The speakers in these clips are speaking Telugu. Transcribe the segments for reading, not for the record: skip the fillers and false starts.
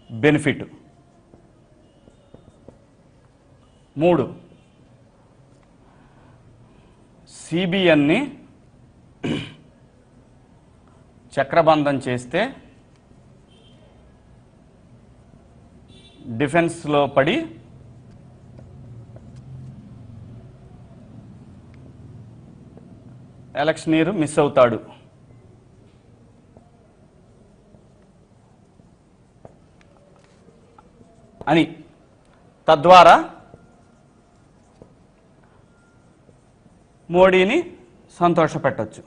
బెనిఫిట్. 3, సిబిఎన్ని చక్రబంధం చేస్తే డిఫెన్స్లో పడి ఎలక్షనీరు మిస్ అవుతాడు. అని తద్వారా మోడీని సంతోషపెట్టొచ్చు.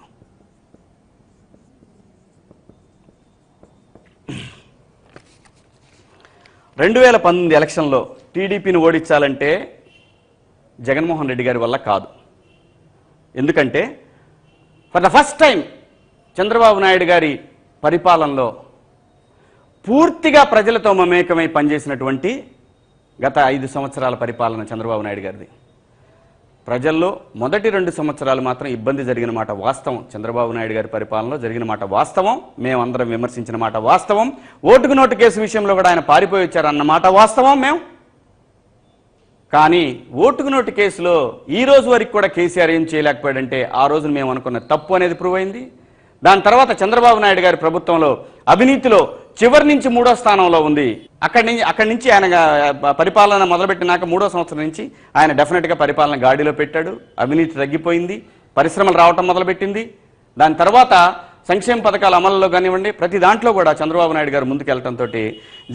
రెండు 2019 ఎలక్షన్లో టీడీపీని ఓడించాలంటే జగన్మోహన్ రెడ్డి గారి వల్ల కాదు. ఎందుకంటే for the first time Chandrababu Naidu గారి పరిపాలనలో పూర్తిగా ప్రజలతో మమేకమై పనిచేసినటువంటి గత 5 సంవత్సరాల పరిపాలన చంద్రబాబు నాయుడు గారిది. ప్రజల్లో మొదటి 2 సంవత్సరాలు మాత్రం ఇబ్బంది జరిగిన మాట వాస్తవం. చంద్రబాబు నాయుడు గారి పరిపాలనలో జరిగిన మాట వాస్తవం. మేమందరం విమర్శించిన మాట వాస్తవం. ఓటుకు నోటు కేసు విషయంలో కూడా ఆయన పారిపోయి వచ్చారన్న మాట వాస్తవం. మేము కానీ ఓటుకు నోటు కేసులో ఈ రోజు వరకు కూడా కేసీఆర్ ఏం చేయలేకపోయాడంటే ఆ రోజు మేము అనుకున్న తప్పు అనేది ప్రూవ్ అయింది. దాని తర్వాత చంద్రబాబు నాయుడు గారి ప్రభుత్వంలో అవినీతిలో చివరి నుంచి 3వ స్థానంలో ఉంది. అక్కడి నుంచి ఆయన పరిపాలన మొదలుపెట్టినాక 3వ సంవత్సరం నుంచి ఆయన డెఫినెట్గా పరిపాలన గాడిలో పెట్టాడు. అవినీతి తగ్గిపోయింది, పరిశ్రమలు రావటం మొదలుపెట్టింది. దాని తర్వాత సంక్షేమ పథకాల అమలులో కానివ్వండి, ప్రతి దాంట్లో కూడా చంద్రబాబు నాయుడు గారు ముందుకెళ్లడంతో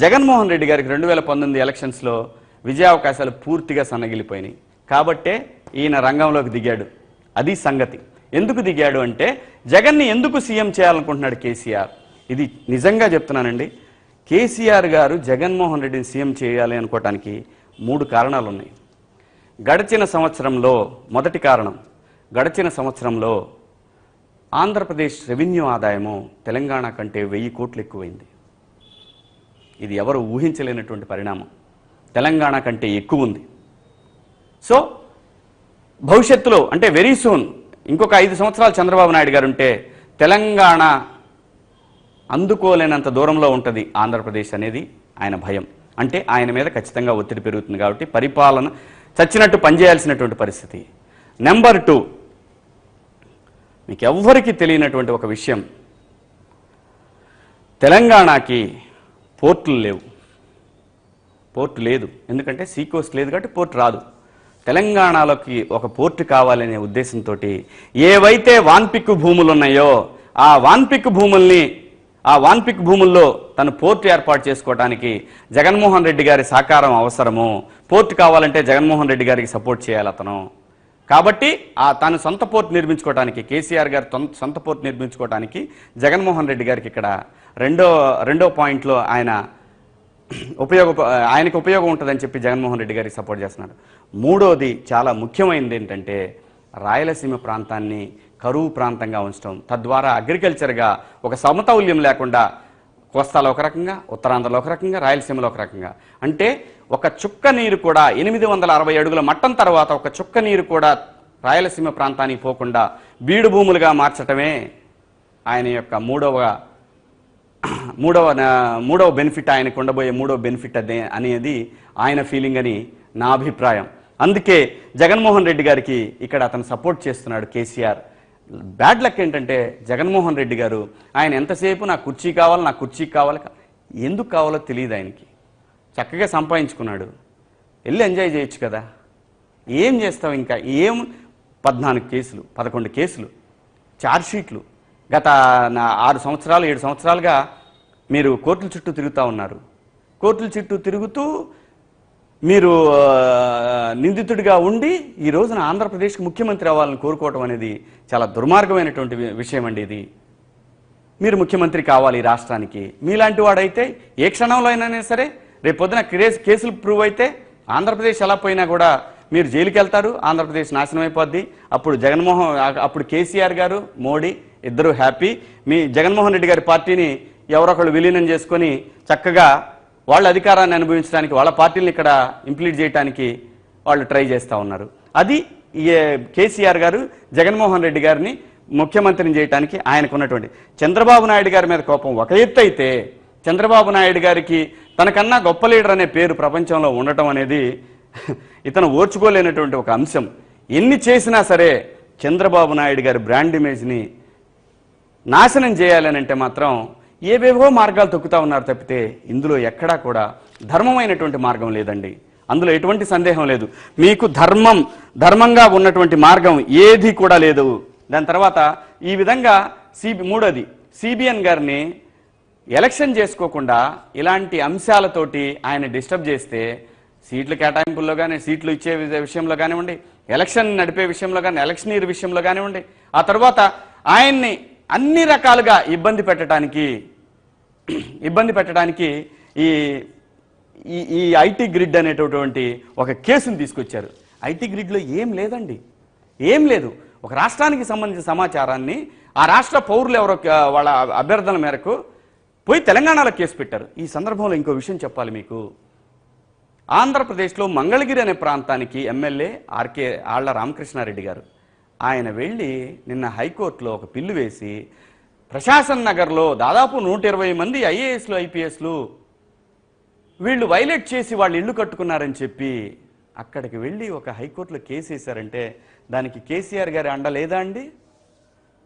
జగన్మోహన్ రెడ్డి గారికి 2019 ఎలక్షన్స్లో విజయావకాశాలు పూర్తిగా సన్నగిలిపోయినాయి. కాబట్టే ఈయన రంగంలోకి దిగాడు. అది సంగతి. ఎందుకు దిగాడు అంటే జగన్ని ఎందుకు సీఎం చేయాలనుకుంటున్నాడు కేసీఆర్. ఇది నిజంగా చెప్తున్నానండి. కేసీఆర్ గారు జగన్మోహన్ రెడ్డిని సీఎం చేయాలి అనుకోవటానికి 3 కారణాలు ఉన్నాయి. గడిచిన సంవత్సరంలో మొదటి కారణం, గడిచిన సంవత్సరంలో ఆంధ్రప్రదేశ్ రెవెన్యూ ఆదాయము తెలంగాణ కంటే 1000 కోట్లు ఎక్కువైంది. ఇది ఎవరు ఊహించలేనటువంటి పరిణామం. తెలంగాణ కంటే ఎక్కువ ఉంది. సో భవిష్యత్తులో అంటే వెరీ సూన్ ఇంకొక 5 సంవత్సరాలు చంద్రబాబు నాయుడు గారు ఉంటే తెలంగాణ అందుకోలేనంత దూరంలో ఉంటుంది ఆంధ్రప్రదేశ్ అనేది ఆయన భయం. అంటే ఆయన మీద ఖచ్చితంగా ఒత్తిడి పెరుగుతుంది. కాబట్టి పరిపాలన చచ్చినట్టు పనిచేయాల్సినటువంటి పరిస్థితి. నెంబర్ 2, మీకు ఎవ్వరికీ తెలియనటువంటి ఒక విషయం, తెలంగాణకి పోర్టులు లేవు. పోర్టు లేదు. ఎందుకంటే సీ కోస్ట్ లేదు కాబట్టి పోర్టు రాదు. తెలంగాణలోకి ఒక పోర్టు కావాలనే ఉద్దేశంతో ఏవైతే వాన్పిక్ భూములు ఉన్నాయో ఆ వాన్పిక్ భూముల్లో తను పోర్టు ఏర్పాటు చేసుకోవడానికి జగన్మోహన్ రెడ్డి గారి సహకారం అవసరము. పోర్టు కావాలంటే జగన్మోహన్ రెడ్డి గారికి సపోర్ట్ చేయాలి అతను. కాబట్టి తను సొంత పోర్టు నిర్మించుకోవడానికి, కేసీఆర్ గారు సొంత పోర్టు నిర్మించుకోవడానికి జగన్మోహన్ రెడ్డి గారికి ఇక్కడ రెండో పాయింట్లో ఆయనకు ఉపయోగం ఉంటుందని చెప్పి జగన్మోహన్ రెడ్డి గారికి సపోర్ట్ చేస్తున్నారు. 3వది చాలా ముఖ్యమైనది ఏంటంటే రాయలసీమ ప్రాంతాన్ని కరువు ప్రాంతంగా ఉంచడం, తద్వారా అగ్రికల్చర్గా ఒక సమతౌల్యం లేకుండా కోస్తాలో ఒక రకంగా, ఉత్తరాంధ్రలో ఒక రకంగా, రాయలసీమలో ఒక రకంగా. అంటే ఒక చుక్క నీరు కూడా 860 అడుగుల మట్టం తర్వాత ఒక చుక్క నీరు కూడా రాయలసీమ ప్రాంతానికి పోకుండా బీడు భూములుగా మార్చటమే ఆయన యొక్క మూడవ బెనిఫిట్, ఆయనకు ఉండబోయే 3వ బెనిఫిట్ అనేది ఆయన ఫీలింగ్ అని నా అభిప్రాయం. అందుకే జగన్మోహన్ రెడ్డి గారికి ఇక్కడ అతను సపోర్ట్ చేస్తున్నాడు కేసీఆర్. బ్యాడ్ లక్ ఏంటంటే జగన్మోహన్ రెడ్డి గారు ఆయన ఎంతసేపు నాకు కుర్చీ కావాలి, ఎందుకు కావాలో తెలియదు ఆయనకి. చక్కగా సంపాదించుకున్నాడు, వెళ్ళి ఎంజాయ్ చేయొచ్చు కదా. ఏం చేస్తావు ఇంకా? 14 కేసులు, 11 కేసులు, ఛార్జ్షీట్లు. గత 6 సంవత్సరాలు 7 సంవత్సరాలుగా మీరు కోర్టుల చుట్టూ తిరుగుతూ ఉన్నారు. కోర్టుల చుట్టూ తిరుగుతూ మీరు నిందితుడిగా ఉండి ఈ రోజున ఆంధ్రప్రదేశ్కి ముఖ్యమంత్రి అవ్వాలని కోరుకోవటం అనేది చాలా దుర్మార్గమైనటువంటి విషయం అండి. ఇది మీరు ముఖ్యమంత్రి కావాలి రాష్ట్రానికి. మీలాంటి వాడైతే ఏ క్షణంలో అయినా సరే రేపు పొద్దున కేసులు ప్రూవ్ అయితే ఆంధ్రప్రదేశ్ ఎలా పోయినా కూడా మీరు జైలుకి వెళ్తారు, ఆంధ్రప్రదేశ్ నాశనం అయిపోద్ది. అప్పుడు కేసీఆర్ గారు, మోడీ ఇద్దరు హ్యాపీ. మీ జగన్మోహన్ రెడ్డి గారి పార్టీని ఎవరొకళ్ళు విలీనం చేసుకొని చక్కగా వాళ్ళ అధికారాన్ని అనుభవించడానికి, వాళ్ళ పార్టీని ఇక్కడ ఇంప్లీట్ చేయడానికి వాళ్ళు ట్రై చేస్తూ ఉన్నారు. అది కేసీఆర్ గారు జగన్మోహన్ రెడ్డి గారిని ముఖ్యమంత్రిని చేయడానికి ఆయనకు ఉన్నటువంటి. చంద్రబాబు నాయుడు గారి మీద కోపం ఒక ఎత్తు అయితే, చంద్రబాబు నాయుడు గారికి తనకన్నా గొప్ప లీడర్ అనే పేరు ప్రపంచంలో ఉండటం అనేది ఇతను ఓర్చుకోలేనటువంటి ఒక అంశం. ఎన్ని చేసినా సరే చంద్రబాబు నాయుడు గారి బ్రాండ్ ఇమేజ్ని నాశనం చేయాలని అంటే మాత్రం ఏవేవో మార్గాలు తొక్కుతా ఉన్నారు తప్పితే ఇందులో ఎక్కడా కూడా ధర్మమైనటువంటి మార్గం లేదండి. అందులో ఎటువంటి సందేహం లేదు. మీకు ధర్మంగా ఉన్నటువంటి మార్గం ఏది కూడా లేదు. దాని తర్వాత ఈ విధంగా మూడోది సిబిఎన్ గారిని ఎలక్షన్ చేసుకోకుండా ఇలాంటి అంశాలతోటి ఆయన డిస్టర్బ్ చేస్తే సీట్ల కేటాయింపుల్లో కానీ, సీట్లు ఇచ్చే విషయంలో కానివ్వండి, ఎలక్షన్ నడిపే విషయంలో కానీ, ఎలక్షనీర్ విషయంలో కానివ్వండి, ఆ తర్వాత ఆయన్ని అన్ని రకాలుగా ఇబ్బంది పెట్టడానికి ఈ ఐటీ గ్రిడ్ అనేటటువంటి ఒక కేసును తీసుకొచ్చారు. ఐటీ గ్రిడ్లో ఏం లేదండి, ఏం లేదు. ఒక రాష్ట్రానికి సంబంధించిన సమాచారాన్ని ఆ రాష్ట్ర పౌరులు ఎవరో వాళ్ళ అభ్యర్థన మేరకు పోయి తెలంగాణలో కేసు పెట్టారు. ఈ సందర్భంలో ఇంకో విషయం చెప్పాలి మీకు. ఆంధ్రప్రదేశ్లో మంగళగిరి అనే ప్రాంతానికి ఎమ్మెల్యే ఆళ్ల రామకృష్ణారెడ్డి గారు ఆయన వెళ్ళి నిన్న హైకోర్టులో ఒక పిల్లు వేసి ప్రశాసన్ నగర్లో దాదాపు 120 మంది ఐఏఎస్లు ఐపీఎస్లు వీళ్ళు వైలేట్ చేసి వాళ్ళు ఇళ్ళు కట్టుకున్నారని చెప్పి అక్కడికి వెళ్ళి ఒక హైకోర్టులో కేసు వేశారంటే దానికి కేసీఆర్ గారి అండ లేదా అండి?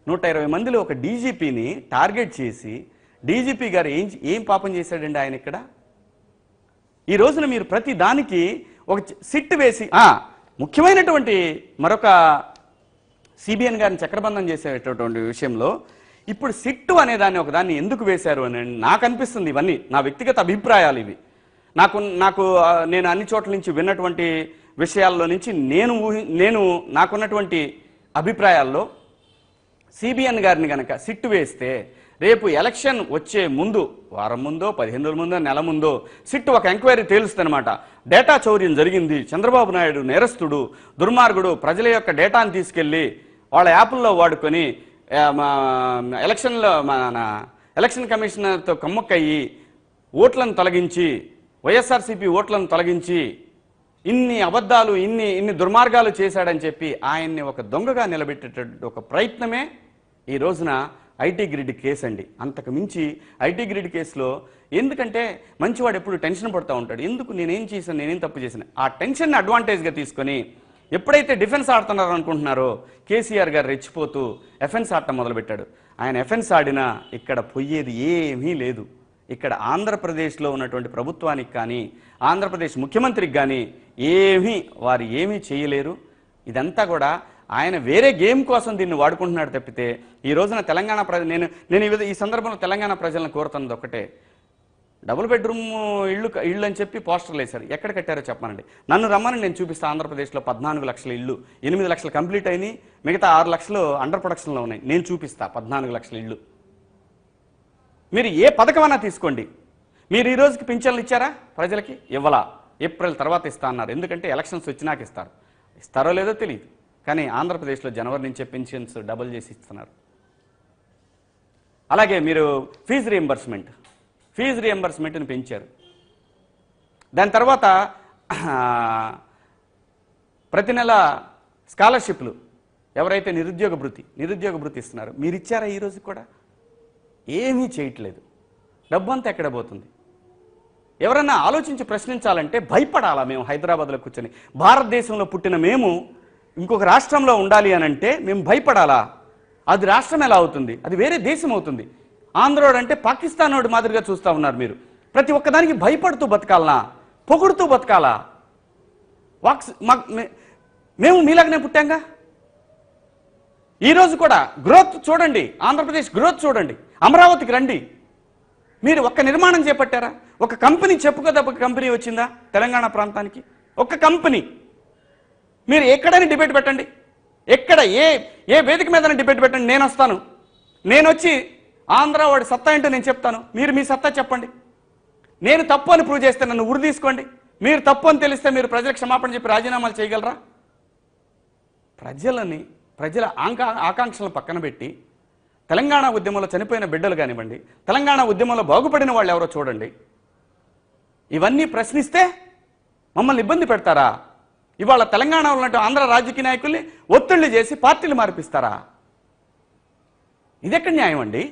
120 మందిలో ఒక డీజీపీని టార్గెట్ చేసి డీజీపీ గారు ఏం పాపం చేశాడండి ఆయన ఇక్కడ? ఈ రోజున మీరు ప్రతి దానికి ఒక సిట్ వేసి ముఖ్యమైనటువంటి మరొక సిబిఎన్ గారిని చక్రబంధం చేసేటటువంటి విషయంలో ఇప్పుడు సిట్టు అనే దాన్ని ఒకదాన్ని ఎందుకు వేశారు అని నాకు అనిపిస్తుంది. ఇవన్నీ నా వ్యక్తిగత అభిప్రాయాలు. ఇవి నేను అన్ని చోట్ల నుంచి విన్నటువంటి విషయాల్లో నుంచి నేను నాకున్నటువంటి అభిప్రాయాల్లో సిబిఎన్ గారిని కనుక సిట్టు వేస్తే రేపు ఎలక్షన్ వచ్చే ముందు, వారం ముందో, 15 రోజుల ముందో, నెల ముందో సిట్టు ఒక ఎంక్వైరీ తేలుస్తుందన్నమాట. డేటా చౌర్యం జరిగింది, చంద్రబాబు నాయుడు నేరస్తుడు, దుర్మార్గుడు, ప్రజల యొక్క డేటాను తీసుకెళ్లి వాళ్ళ యాప్ల్లో వాడుకొని ఎలక్షన్ కమిషనర్తో కమ్మక్కయ్యి ఓట్లను తొలగించి, వైఎస్ఆర్సీపీ ఓట్లను తొలగించి ఇన్ని అబద్ధాలు, ఇన్ని దుర్మార్గాలు చేశాడని చెప్పి ఆయన్ని ఒక దొంగగా నిలబెట్టేటటువంటి ఒక ప్రయత్నమే ఈ రోజున ఐటీ గ్రిడ్ కేసు అండి. అంతకు మించి ఐటీ గ్రిడ్ కేసులో ఎందుకంటే మంచివాడు ఎప్పుడు టెన్షన్ పడుతూ ఉంటాడు. ఎందుకు నేనేం చేశాను, నేనేం తప్పు చేశాను, ఆ టెన్షన్ని అడ్వాంటేజ్గా తీసుకొని ఎప్పుడైతే డిఫెన్స్ ఆడుతున్నారు అనుకుంటున్నారో కేసీఆర్ గారు రెచ్చిపోతూ ఎఫెన్స్ ఆడటం మొదలుపెట్టాడు. ఆయన ఎఫెన్స్ ఆడినా ఇక్కడ పోయేది ఏమీ లేదు. ఇక్కడ ఆంధ్రప్రదేశ్లో ఉన్నటువంటి ప్రభుత్వానికి కానీ, ఆంధ్రప్రదేశ్ ముఖ్యమంత్రికి కానీ వారు ఏమీ చేయలేరు. ఇదంతా కూడా ఆయన వేరే గేమ్ కోసం దీన్ని వాడుకుంటున్నాడు తప్పితే ఈ రోజున తెలంగాణ నేను ఈ సందర్భంలో తెలంగాణ ప్రజలను కోరుతున్నది ఒకటే, డబుల్ బెడ్రూమ్ ఇళ్ళు అని చెప్పి పోస్టర్లు వేశారు. ఎక్కడ కట్టారో చెప్పానండి. నన్ను రమ్మని నేను చూపిస్తాను. ఆంధ్రప్రదేశ్లో 14 లక్షల ఇళ్ళు, 8 లక్షలు కంప్లీట్ అయినాయి, మిగతా 6 లక్షలు అండర్ ప్రొడక్షన్లో ఉన్నాయి. నేను చూపిస్తా 14 లక్షల ఇళ్ళు. మీరు ఏ పథకమైనా తీసుకోండి. మీరు ఈ రోజుకి పింఛన్లు ఇచ్చారా ప్రజలకి? ఇవ్వలా. ఏప్రిల్ తర్వాత ఇస్తా అన్నారు. ఎందుకంటే ఎలక్షన్స్ వచ్చినాక ఇస్తారో లేదో తెలియదు. కానీ ఆంధ్రప్రదేశ్లో జనవరి నుంచే పెన్షన్స్ డబుల్ చేసి ఇస్తున్నారు. అలాగే మీరు ఫీజు రియంబర్స్మెంట్ని పెంచారు. దాని తర్వాత ప్రతి నెల స్కాలర్షిప్లు ఎవరైతే నిరుద్యోగ భృతి ఇస్తున్నారు, మీరు ఇచ్చారా? ఈ రోజు కూడా ఏమీ చేయట్లేదు. డబ్బంతా ఎక్కడ పోతుంది? ఎవరన్నా ఆలోచించి ప్రశ్నించాలంటే భయపడాలా? మేము హైదరాబాద్లో కూర్చొని భారతదేశంలో పుట్టిన మేము ఇంకొక రాష్ట్రంలో ఉండాలి అని అంటే మేము భయపడాలా? అది రాష్ట్రం ఎలా అవుతుంది? అది వేరే దేశం అవుతుంది. ఆంధ్రోడు అంటే పాకిస్తాన్ వాడు మాదిరిగా చూస్తూ ఉన్నారు మీరు. ప్రతి ఒక్కదానికి భయపడుతూ బతకాలనా? పొగుడుతూ బతకాలా? మేము మీలాగనే పుట్టాంగా. ఈరోజు కూడా గ్రోత్ చూడండి, ఆంధ్రప్రదేశ్ గ్రోత్ చూడండి. అమరావతికి రండి. మీరు ఒక్క నిర్మాణం చేపట్టారా? ఒక కంపెనీ చెప్పుకోదప్ప కంపెనీ వచ్చిందా తెలంగాణ ప్రాంతానికి? ఒక్క కంపెనీ. మీరు ఎక్కడైనా డిబేట్ పెట్టండి, ఎక్కడ ఏ వేదిక మీద డిబేట్ పెట్టండి, నేను వస్తాను. నేను వచ్చి ఆంధ్ర వాడి సత్తా ఏంటో నేను చెప్తాను. మీరు మీ సత్తా చెప్పండి. నేను తప్పు అని ప్రూవ్ చేస్తే నన్ను ఉరి తీసుకోండి. మీరు తప్పు అని తెలిస్తే మీరు ప్రజలకు క్షమాపణ చెప్పి రాజీనామాలు చేయగలరా? ప్రజల ఆకాంక్షలను పక్కన పెట్టి తెలంగాణ ఉద్యమంలో చనిపోయిన బిడ్డలు కానివ్వండి, తెలంగాణ ఉద్యమంలో బాగుపడిన వాళ్ళు ఎవరో చూడండి, ఇవన్నీ ప్రశ్నిస్తే మమ్మల్ని ఇబ్బంది పెడతారా? ఇవాళ తెలంగాణలో ఉన్నట్టు ఆంధ్ర రాజకీయ నాయకుల్ని ఒత్తిళ్లు చేసి పార్టీలు మార్పిస్తారా? ఇదెక్కడ న్యాయం అండి?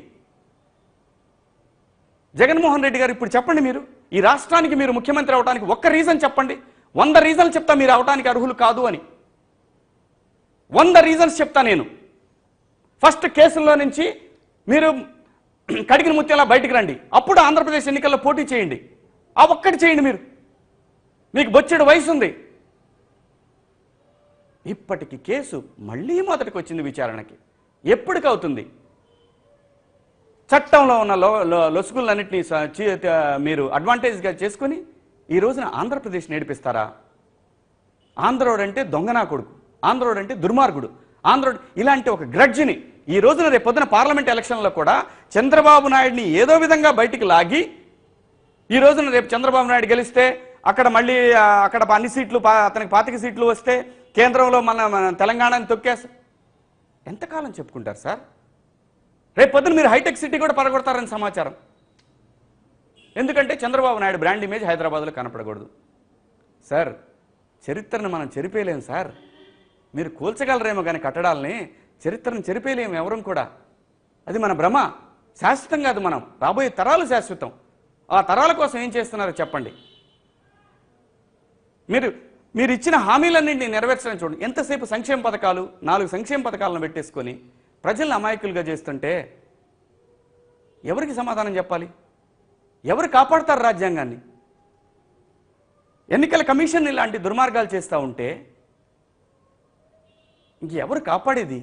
జగన్మోహన్ రెడ్డి గారు ఇప్పుడు చెప్పండి, మీరు ఈ రాష్ట్రానికి మీరు ముఖ్యమంత్రి అవడానికి ఒక్క రీజన్ చెప్పండి. 100 రీజన్లు చెప్తా మీరు అవడానికి అర్హులు కాదు అని. 100 రీజన్స్ చెప్తా నేను. ఫస్ట్ కేసుల్లో నుంచి మీరు కడిగిన ముత్యాల బయటికి రండి, అప్పుడు ఆంధ్రప్రదేశ్ ఎన్నికల్లో పోటీ చేయండి. ఆ ఒక్కటి చేయండి. మీకు బొచ్చెడు వయసు ఉంది. ఇప్పటికి కేసు మళ్ళీ మొదటికి వచ్చింది విచారణకి. ఎప్పటికవుతుంది? చట్టంలో ఉన్న లొసుగులన్నింటినీ మీరు అడ్వాంటేజ్గా చేసుకుని ఈ రోజున ఆంధ్రప్రదేశ్ నేర్పిస్తారా? ఆంధ్రోడు అంటే దొంగనా కొడుకు, ఆంధ్రోడు అంటే దుర్మార్గుడు, ఆంధ్రోడు ఇలాంటి ఒక గ్రడ్జిని ఈ రోజున రేపు పొద్దున పార్లమెంట్ ఎలక్షన్లో కూడా చంద్రబాబు నాయుడిని ఏదో విధంగా బయటికి లాగి ఈ రోజున రేపు చంద్రబాబు నాయుడు గెలిస్తే అక్కడ మళ్ళీ అక్కడ అన్ని సీట్లు అతనికి 25 సీట్లు వస్తే కేంద్రంలో మన తెలంగాణని తొక్కేసి ఎంతకాలం చెప్పుకుంటారు సార్? రేపు పొద్దున మీరు హైటెక్ సిటీ కూడా పడగొడతారని సమాచారం. ఎందుకంటే చంద్రబాబు నాయుడు బ్రాండ్ ఇమేజ్ హైదరాబాద్లో కనపడకూడదు. సార్, చరిత్రను మనం చెరిపేయలేం సార్. మీరు కూల్చగలరేమో కానీ కట్టడాలని, చరిత్రను చెరిపేయలేము ఎవరం కూడా. అది మన భ్రమ, శాశ్వతం కాదు. మనం రాబోయే తరాలు శాశ్వతం. ఆ తరాల కోసం ఏం చేస్తున్నారో చెప్పండి. మీరు ఇచ్చిన హామీలన్నింటినీ నెరవేర్చడానికి చూడండి. ఎంతసేపు సంక్షేమ పథకాలు, 4 సంక్షేమ పథకాలను పెట్టేసుకొని ప్రజలను అమాయకులుగా చేస్తుంటే ఎవరికి సమాధానం చెప్పాలి? ఎవరు కాపాడతారు రాజ్యాంగాన్ని? ఎన్నికల కమిషన్ ఇలాంటి దుర్మార్గాలు చేస్తూ ఉంటే ఇంకెవరు కాపాడేది?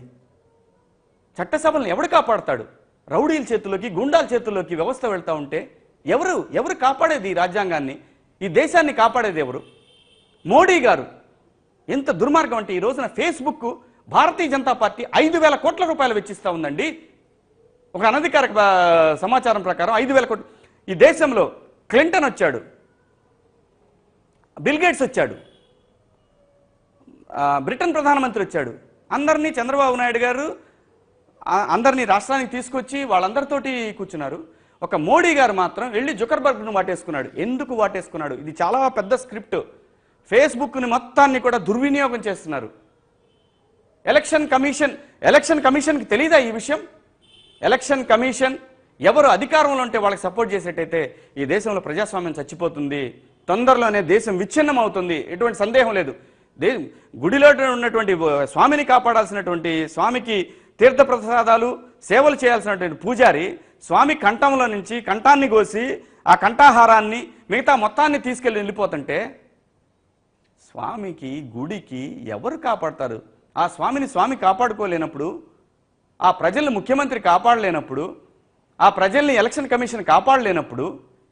చట్టసభలను ఎవడు కాపాడతాడు? రౌడీల చేతుల్లోకి, గుండాల చేతుల్లోకి వ్యవస్థ వెళ్తూ ఉంటే ఎవరు కాపాడేది? ఈ రాజ్యాంగాన్ని, ఈ దేశాన్ని కాపాడేది ఎవరు? మోడీ గారు ఎంత దుర్మార్గం అంటే ఈ రోజున ఫేస్బుక్ భారతీయ జనతా పార్టీ 5,000 కోట్ల రూపాయలు వెచ్చిస్తూ ఉందండి. ఒక అనధికారిక సమాచారం ప్రకారం 5,000 కోట్లు. ఈ దేశంలో క్లింటన్ వచ్చాడు, బిల్ గేట్స్ వచ్చాడు, బ్రిటన్ ప్రధానమంత్రి వచ్చాడు. అందరినీ చంద్రబాబు నాయుడు గారు అందరినీ రాష్ట్రానికి తీసుకొచ్చి వాళ్ళందరితోటి కూర్చున్నారు. ఒక మోడీ గారు మాత్రం వెళ్ళి జుకర్బర్గ్ను వాటేసుకున్నాడు. ఎందుకు వాటేసుకున్నాడు? ఇది చాలా పెద్ద స్క్రిప్ట్. ఫేస్బుక్ని మొత్తాన్ని కూడా దుర్వినియోగం చేస్తున్నారు. ఎలక్షన్ కమిషన్కి తెలీదా ఈ విషయం? ఎలక్షన్ కమిషన్ ఎవరు అధికారంలో ఉంటే వాళ్ళకి సపోర్ట్ చేసేటైతే ఈ దేశంలో ప్రజాస్వామ్యం చచ్చిపోతుంది, తొందరలోనే దేశం విచ్ఛిన్నం అవుతుంది, ఎటువంటి సందేహం లేదు. గుడిలో ఉన్నటువంటి స్వామిని కాపాడాల్సినటువంటి, స్వామికి తీర్థప్రసాదాలు సేవలు చేయాల్సినటువంటి పూజారి స్వామి కంఠంలో నుంచి కంఠాన్ని కోసి ఆ కంఠాహారాన్ని మిగతా మొత్తాన్ని తీసుకెళ్ళి వెళ్ళిపోతుంటే స్వామికి, గుడికి ఎవరు కాపాడతారు? ఆ స్వామి కాపాడుకోలేనప్పుడు, ఆ ప్రజల్ని ముఖ్యమంత్రి కాపాడలేనప్పుడు, ఆ ప్రజల్ని ఎలక్షన్ కమిషన్ కాపాడలేనప్పుడు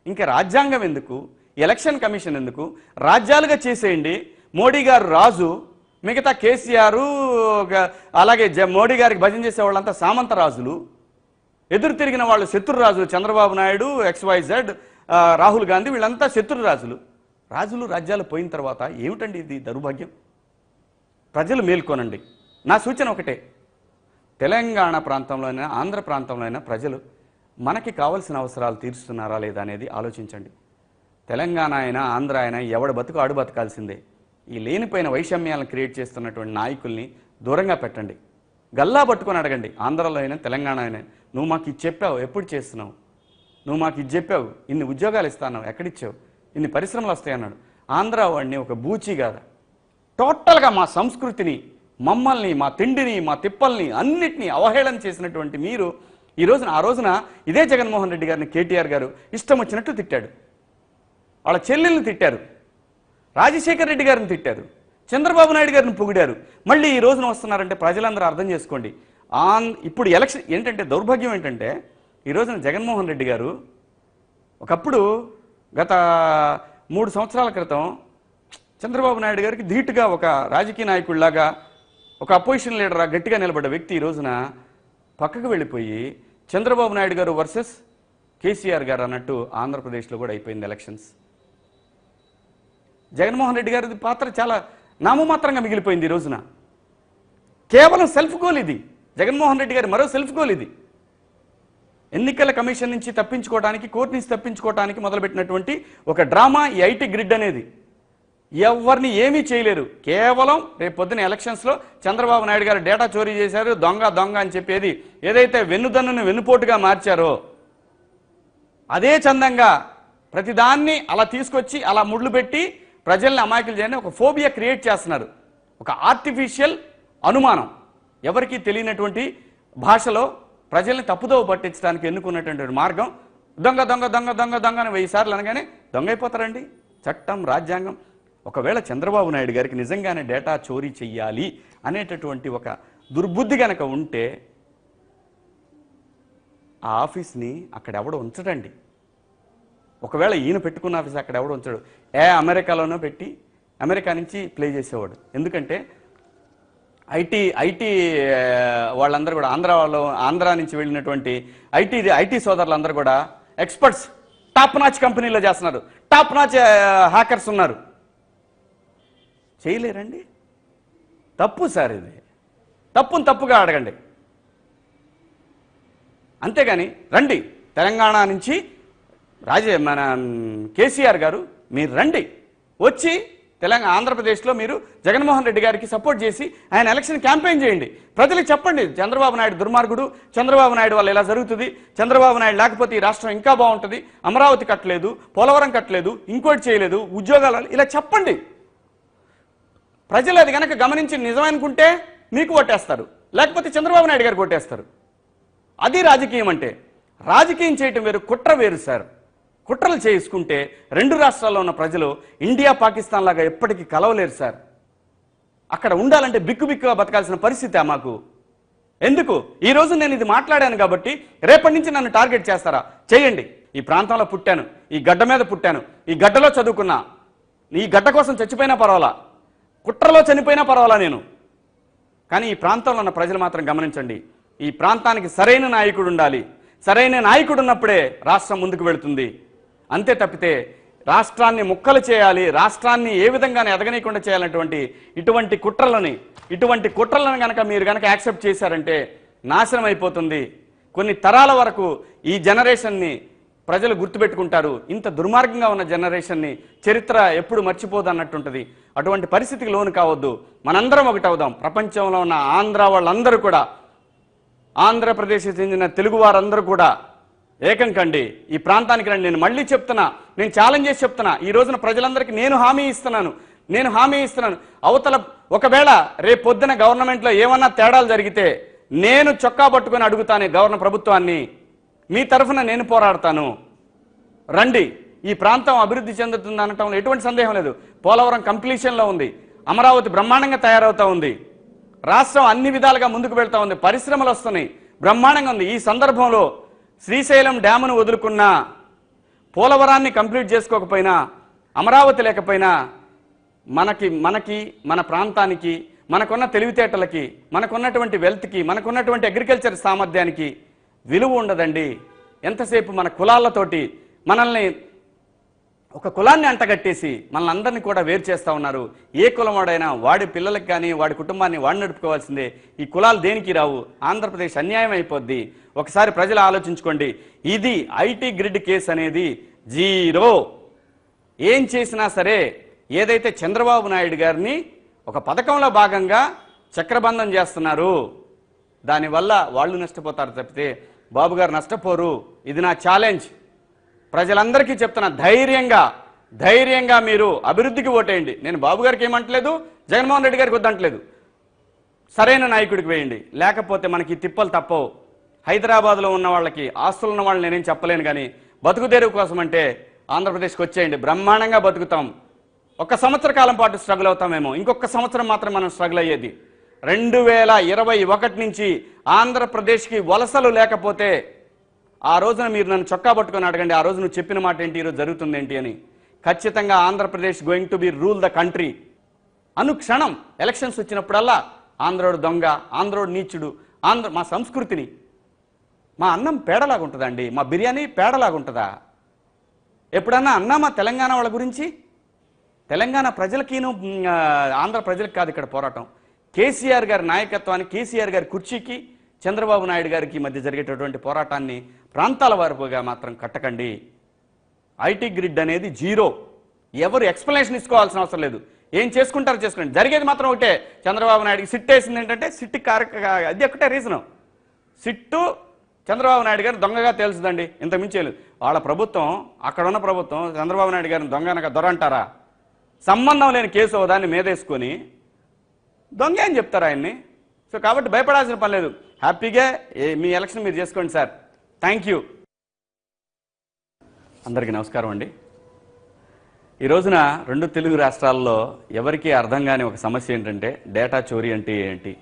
ఇంకా రాజ్యాంగం ఎందుకు? ఎలక్షన్ కమిషన్ ఎందుకు? రాజ్యాలుగా చేసేయండి. మోడీ గారు రాజు, మిగతా కేసీఆర్, అలాగే మోడీ గారికి భజన చేసే వాళ్ళంతా సామంత రాజులు, ఎదురు తిరిగిన వాళ్ళు శత్రు రాజులు. చంద్రబాబు నాయుడు, XYZ, రాహుల్ గాంధీ వీళ్ళంతా శత్రు రాజులు. రాజ్యాలు పోయిన తర్వాత ఏమిటండి ఇది దౌర్భాగ్యం? ప్రజలు మేల్కొనండి. నా సూచన ఒకటే, తెలంగాణ ప్రాంతంలో అయినా ఆంధ్ర ప్రాంతంలో అయినా ప్రజలు మనకి కావాల్సిన అవసరాలు తీరుస్తున్నారా లేదా అనేది ఆలోచించండి. తెలంగాణ అయినా ఆంధ్ర అయినా ఎవడ బతుకు ఆడు బతకాల్సిందే. ఈ లేనిపోయిన వైషమ్యాలను క్రియేట్ చేస్తున్నటువంటి నాయకుల్ని దూరంగా పెట్టండి. గల్లా పట్టుకొని అడగండి. ఆంధ్రలో అయినా తెలంగాణ అయినా, నువ్వు మాకు ఇది చెప్పావు, ఎప్పుడు చేస్తున్నావు? నువ్వు మాకు ఇది చెప్పావు, ఇన్ని ఉద్యోగాలు ఇస్తాను, ఎక్కడిచ్చావు? ఇన్ని పరిశ్రమలు వస్తాయన్నాడు. ఆంధ్ర వాడిని ఒక బూచి కాదా? టోటల్గా మా సంస్కృతిని, మమ్మల్ని, మా తిండిని, మా తిప్పల్ని అన్నిటినీ అవహేళన చేసినటువంటి మీరు ఆ రోజున ఇదే జగన్మోహన్ రెడ్డి గారిని కేటీఆర్ గారు ఇష్టం వచ్చినట్టు తిట్టాడు. వాళ్ళ చెల్లెల్ని తిట్టారు, రాజశేఖర్ రెడ్డి గారిని తిట్టారు, చంద్రబాబు నాయుడు గారిని పొగిడారు. మళ్ళీ ఈ రోజున వస్తున్నారంటే ప్రజలందరూ అర్థం చేసుకోండి. ఇప్పుడు ఎలక్షన్ ఏంటంటే, దౌర్భాగ్యం ఏంటంటే, ఈ రోజున జగన్మోహన్ రెడ్డి గారు ఒకప్పుడు గత 3 సంవత్సరాల క్రితం చంద్రబాబు నాయుడు గారికి ధీటుగా ఒక రాజకీయ నాయకుడిలాగా, ఒక అపోజిషన్ లీడర్గా గట్టిగా నిలబడ్డ వ్యక్తి ఈ రోజున పక్కకు వెళ్ళిపోయి చంద్రబాబు నాయుడు గారు వర్సెస్ కేసీఆర్ గారు అన్నట్టు ఆంధ్రప్రదేశ్లో కూడా అయిపోయింది ఎలక్షన్స్. జగన్మోహన్ రెడ్డి గారి పాత్ర చాలా నామమాత్రంగా మిగిలిపోయింది. ఈ రోజున కేవలం సెల్ఫ్ గోల్ ఇది. జగన్మోహన్ రెడ్డి గారి మరో సెల్ఫ్ గోల్ ఇది. ఎన్నికల కమిషన్ నుంచి తప్పించుకోవడానికి, కోర్టు నుంచి తప్పించుకోవడానికి మొదలుపెట్టినటువంటి ఒక డ్రామా ఈ ఐటీ గ్రిడ్ అనేది. ఎవరిని ఏమీ చేయలేరు. కేవలం రేపు పొద్దున ఎలక్షన్స్లో చంద్రబాబు నాయుడు గారు డేటా చోరీ చేశారు, దొంగ అని చెప్పేది ఏదైతే వెన్నుదన్నును వెన్నుపోటుగా మార్చారో అదే చందంగా ప్రతిదాన్ని అలా తీసుకొచ్చి అలా ముళ్ళు పెట్టి ప్రజల్ని అమాయకులు చేయని ఒక ఫోబియా క్రియేట్ చేస్తున్నారు. ఒక ఆర్టిఫిషియల్ అనుమానం, ఎవరికీ తెలియనటువంటి భాషలో ప్రజల్ని తప్పుదోవ పట్టించడానికి ఎన్నుకున్నటువంటి మార్గం. దొంగ దొంగ దొంగ దొంగ దొంగ అని 1000 సార్లు అనగానే దొంగ అయిపోతారండి. చట్టం, రాజ్యాంగం. ఒకవేళ చంద్రబాబు నాయుడు గారికి నిజంగానే డేటా చోరీ చెయ్యాలి అనేటటువంటి ఒక దుర్బుద్ధి కనుక ఉంటే ఆ ఆఫీస్ని అక్కడ ఎవడో ఉంచడండి. ఒకవేళ ఈయన పెట్టుకున్న ఆఫీస్ అక్కడ ఎవడో ఉంచడు. అమెరికాలోనో పెట్టి అమెరికా నుంచి ప్లే చేసేవాడు. ఎందుకంటే ఐటీ వాళ్ళందరూ కూడా ఆంధ్ర నుంచి వెళ్ళినటువంటి ఐటీ సోదరులందరూ కూడా ఎక్స్పర్ట్స్, టాప్ నాచ్ కంపెనీలో చేస్తున్నారు. టాప్ నాచ్ హ్యాకర్స్ ఉన్నారు. చేయలేరండి. తప్పు సార్, ఇది తప్పును తప్పుగా అడగండి. అంతేగాని రండి తెలంగాణ నుంచి మన కేసీఆర్ గారు మీరు రండి, వచ్చి ఆంధ్రప్రదేశ్లో మీరు జగన్మోహన్ రెడ్డి గారికి సపోర్ట్ చేసి ఆయన ఎలక్షన్ క్యాంపెయిన్ చేయండి. ప్రజలకు చెప్పండి చంద్రబాబు నాయుడు దుర్మార్గుడు, చంద్రబాబు నాయుడు వల్ల ఇలా జరుగుతుంది, చంద్రబాబు నాయుడు లేకపోతే ఈ రాష్ట్రం ఇంకా బాగుంటుంది, అమరావతి కట్టలేదు, పోలవరం కట్టలేదు, ఇంకోటి చేయలేదు, ఉద్యోగాలు, ఇలా చెప్పండి. ప్రజలు అది కనుక గమనించి నిజమనుకుంటే మీకు ఓటేస్తారు, లేకపోతే చంద్రబాబు నాయుడు గారికి ఓటేస్తారు. అది రాజకీయం అంటే. రాజకీయం చేయటం వేరు, కుట్ర వేరు సార్. కుట్రలు చేసుకుంటే 2 రాష్ట్రాల్లో ఉన్న ప్రజలు ఇండియా పాకిస్తాన్ లాగా ఎప్పటికీ కలవలేరు సార్. అక్కడ ఉండాలంటే బిక్కుబిక్కుగా బతకాల్సిన పరిస్థితి మాకు. ఎందుకు ఈరోజు నేను ఇది మాట్లాడాను కాబట్టి రేపటి నుంచి నన్ను టార్గెట్ చేస్తారా? చేయండి. ఈ ప్రాంతంలో పుట్టాను, ఈ గడ్డ మీద పుట్టాను, ఈ గడ్డలో చదువుకున్నా, ఈ గడ్డ కోసం చచ్చిపోయినా పర్వాలా, కుట్రలో చనిపోయినా పర్వాలా నేను. కానీ ఈ ప్రాంతంలో ఉన్న ప్రజలు మాత్రం గమనించండి, ఈ ప్రాంతానికి సరైన నాయకుడు ఉండాలి. సరైన నాయకుడు ఉన్నప్పుడే రాష్ట్రం ముందుకు వెళుతుంది. అంతే తప్పితే రాష్ట్రాన్ని ముక్కలు చేయాలి, రాష్ట్రాన్ని ఏ విధంగానే ఎదగనీయకుండా చేయాలన్నటువంటి ఇటువంటి కుట్రలను కనుక మీరు కనుక యాక్సెప్ట్ చేశారంటే నాశనం అయిపోతుంది. కొన్ని తరాల వరకు ఈ జనరేషన్ని ప్రజలు గుర్తుపెట్టుకుంటారు. ఇంత దుర్మార్గంగా ఉన్న జనరేషన్ని చరిత్ర ఎప్పుడు మర్చిపోదు అన్నట్టుంటుంది. అటువంటి పరిస్థితికి లోను కావద్దు. మనందరం ఒకటి అవుదాం. ప్రపంచంలో ఉన్న ఆంధ్ర వాళ్ళందరూ కూడా, ఆంధ్రప్రదేశ్ చెందిన తెలుగు వారందరూ కూడా ఏకం కండి, ఈ ప్రాంతానికి రండి. నేను మళ్ళీ చెప్తున్నా, నేను ఛాలెంజ్ చేసి చెప్తున్నా. ఈ రోజున ప్రజలందరికీ నేను హామీ ఇస్తున్నాను. అవతల ఒకవేళ రేపొద్దున గవర్నమెంట్లో ఏమన్నా తేడాలు జరిగితే నేను చొక్కా పట్టుకొని అడుగుతాను గవర్నర్ ప్రభుత్వాన్ని, మీ తరఫున నేను పోరాడతాను. రండి. ఈ ప్రాంతం అభివృద్ధి చెందుతుంది అనటంలో ఎటువంటి సందేహం లేదు. పోలవరం కంప్లీషన్లో ఉంది, అమరావతి బ్రహ్మాండంగా తయారవుతా ఉంది, రాష్ట్రం అన్ని విధాలుగా ముందుకు వెళ్తా ఉంది, పరిశ్రమలు వస్తున్నాయి, బ్రహ్మాండంగా ఉంది. ఈ సందర్భంలో శ్రీశైలం డ్యామును వదులుకున్నా, పోలవరాన్ని కంప్లీట్ చేసుకోకపోయినా, అమరావతి లేకపోయినా మన ప్రాంతానికి, మనకున్న తెలివితేటలకి, మనకున్నటువంటి వెల్త్కి, మనకున్నటువంటి అగ్రికల్చర్ సామర్థ్యానికి విలువ ఉండదండి. ఎంతసేపు మన కులాలతోటి మనల్ని ఒక కులాన్ని అంటగట్టేసి మనల్ని అందరినీ కూడా వేరు చేస్తూ ఉన్నారు. ఏ కులం వాడైనా వాడి పిల్లలకి కానీ వాడి కుటుంబాన్ని వాడు నడుపుకోవాల్సిందే. ఈ కులాలు దేనికి రావు. ఆంధ్రప్రదేశ్ అన్యాయం అయిపోద్ది. ఒకసారి ప్రజలు ఆలోచించుకోండి. ఇది ఐటీ గ్రిడ్ కేసు అనేది 0. ఏం చేసినా సరే ఏదైతే చంద్రబాబు నాయుడు గారిని ఒక పథకంలో భాగంగా చక్రబంధం చేస్తున్నారు, దానివల్ల వాళ్ళు నష్టపోతారు తప్పితే బాబు గారు నష్టపోరు. ఇది నా ఛాలెంజ్. ప్రజలందరికీ చెప్తున్నా, ధైర్యంగా మీరు అభివృద్ధికి ఓటేయండి. నేను బాబు గారికి ఏమంటలేదు, జగన్మోహన్ రెడ్డి గారికి వద్దంటలేదు. సరైన నాయకుడికి వేయండి, లేకపోతే మనకి తిప్పలు తప్పవు. హైదరాబాద్లో ఉన్న వాళ్ళకి, ఆస్తులు ఉన్న వాళ్ళని నేనేం చెప్పలేను, కానీ బతుకు తెరువు కోసం అంటే ఆంధ్రప్రదేశ్కి వచ్చేయండి, బ్రహ్మాండంగా బతుకుతాం. 1 సంవత్సర కాలం పాటు స్ట్రగుల్ అవుతామేమో, ఇంకొక సంవత్సరం మాత్రం మనం స్ట్రగుల్ అయ్యేది. 2021 నుంచి ఆంధ్రప్రదేశ్కి వలసలు లేకపోతే ఆ రోజున మీరు నన్ను చొక్కా పట్టుకొని అడగండి, ఆ రోజు నువ్వు చెప్పిన మాట ఏంటి, ఈరోజు జరుగుతుంది ఏంటి అని. ఖచ్చితంగా Andhra Pradesh going to be rule the country. Anukshanam elections వచ్చినప్పుడల్లా ఆంధ్రోడు దొంగ, ఆంధ్రోడు నీచుడు, మా సంస్కృతిని, మా అన్నం పేడలాగుంటుందా అండి, మా బిర్యానీ పేడలాగుంటుందా? ఎప్పుడన్నా అన్నామా తెలంగాణ వాళ్ళ గురించి? తెలంగాణ ప్రజలకిను ఆంధ్ర ప్రజలకు కాదు ఇక్కడ పోరాటం. కేసీఆర్ గారి నాయకత్వానికి, కేసీఆర్ గారి కుర్చీకి, చంద్రబాబు నాయుడు గారికి మధ్య జరిగేటటువంటి పోరాటాన్ని ప్రాంతాల వారుగా మాత్రం కట్టకండి. ఐటీ గ్రిడ్ అనేది 0. ఎవరు ఎక్స్ప్లెనేషన్ ఇచ్చుకోవాల్సిన అవసరం లేదు. ఏం చేసుకుంటారో చేసుకోండి. జరిగేది మాత్రం ఒకటే, చంద్రబాబు నాయుడికి సిట్ వేసింది ఏంటంటే, సిట్ అది ఒకటే రీజను. సిట్టు చంద్రబాబు నాయుడు గారు దొంగగా తెలుసుదండి, ఇంత మించి వాళ్ళ ప్రభుత్వం, అక్కడ ఉన్న ప్రభుత్వం చంద్రబాబు నాయుడు గారిని దొంగనక దొర అంటారా? సంబంధం లేని కేసు దాన్ని మీదేసుకొని దొంగ అని చెప్తారు ఆయన్ని. సో కాబట్టి భయపడాల్సిన పని లేదు, హ్యాపీగా మీ ఎలక్షన్ మీరు చేసుకోండి సార్. Thank you. అందరికీ నమస్కారం అండి. ఈ రోజున 2 తెలుగు రాష్ట్రాల్లో ఎవరికీ అర్థం కాని ఒక సమస్య ఏంటంటే డేటా చోరీ అంటే ఏంటి.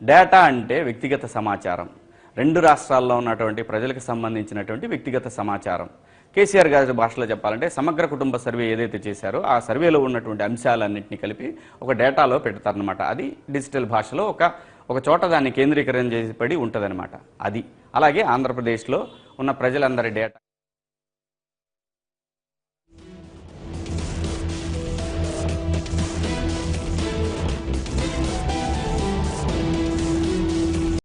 డేటా అంటే వ్యక్తిగత సమాచారం, 2 రాష్ట్రాల్లో ఉన్నటువంటి ప్రజలకు సంబంధించినటువంటి వ్యక్తిగత సమాచారం. కేసీఆర్ గారి భాషలో చెప్పాలంటే సమగ్ర కుటుంబ సర్వే ఏదైతే చేశారో ఆ సర్వేలో ఉన్నటువంటి అంశాలన్నింటినీ కలిపి ఒక డేటాలో పెడతారనమాట. అది డిజిటల్ భాషలో ఒక చోట దాన్ని కేంద్రీకరణ చేసి పడి ఉంటుందన్నమాట. అది అలాగే ఆంధ్రప్రదేశ్లో ఉన్న ప్రజలందరి డేటా